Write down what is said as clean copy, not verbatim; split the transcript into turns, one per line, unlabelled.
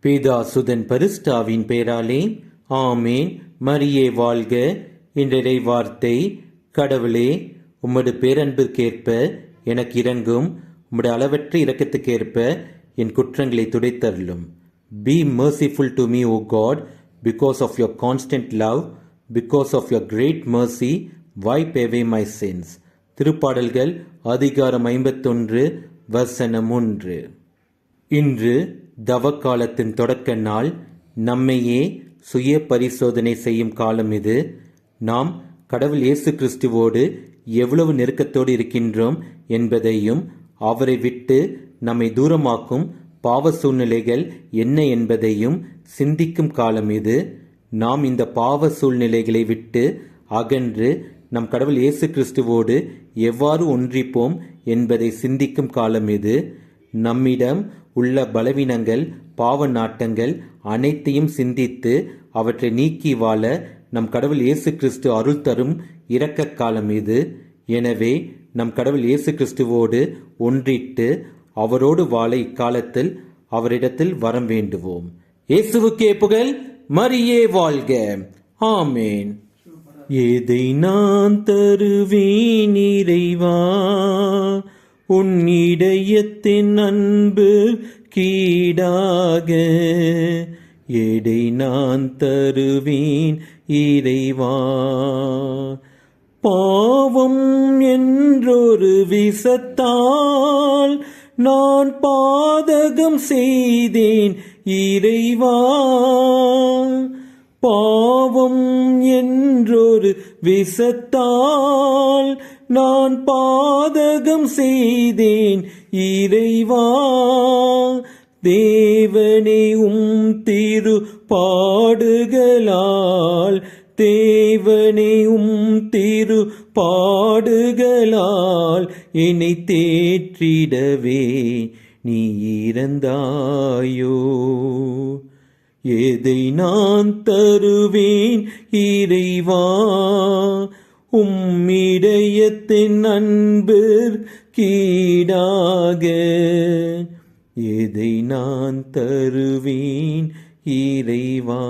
பிதா சுதன் பரிசுத்தாவின் பெயராலே ஆமேன். மரியே வாழ்க. இன்றைய வார்த்தை, கடவுளே உமது பேரன்பிற்கேற்ப எனக்கு இரங்கும், உமது அளவற்ற இரக்கத்துக்கேற்ப என் குற்றங்களை துடைத்தருளும். Be merciful to me, O God, because of your constant love, because of your great mercy, wipe away my sins. திருப்பாடல்கள் அதிகாரம் 51 வசனம் 1. இன்று தவக்காலத்தின் தொடக்க நாள். நம்மையே சுய பரிசோதனை செய்யும் காலம் இது. நாம் கடவுள் இயேசு கிறிஸ்துவோடு எவ்வளவு நெருக்கத்தோடு இருக்கின்றோம் என்பதையும், அவரை விட்டு நம்மை தூரமாக்கும் பாவ சூழ்நிலைகள் என்ன என்பதையும் சிந்திக்கும் காலம் இது. நாம் இந்த பாவ சூழ்நிலைகளை விட்டு அகன்று நம் கடவுள் இயேசு கிறிஸ்துவோடு எவ்வாறு ஒன்றிப்போம் என்பதை சிந்திக்கும் காலம் இது. நம்மிடம் உள்ள பலவீனங்கள், பாவ நாட்டங்கள் அனைத்தையும் சிந்தித்து அவற்றை நீக்கி வாழ நம் கடவுள் இயேசு கிறிஸ்து அருள் தரும் இரக்க காலம் இது. எனவே நம் கடவுள் இயேசு கிறிஸ்துவோடு ஒன்றிட்டு அவரோடு வாழ இக்காலத்தில் அவரிடத்தில் வரம் வேண்டுவோம். இயேசுவுக்கே புகழ். மரியே வாழ்க. ஆமேன். எதை நான் தருவேன் இறைவா, உன் இதயத்தின் அன்பு கீடாக. எதை நான் தருவேன் இறைவா, பாவம் என்றொரு விஷத்தால் நான் பாதகம் செய்தேன் இறைவா. பாவம் என்றொரு விஷத்தால் நான் பாதகம் செய்தேன் இறைவா. தேவனே திரு பாடுகளால், தேவனே திரு பாடுகளால் என்னை தேற்றிடவே நீ இறந்தாயோ. எதை நான் தருவேன் இறைவா, இதயத்தின் அன்பிற் கீடாக. எதை நான் தருவேன் இறைவா.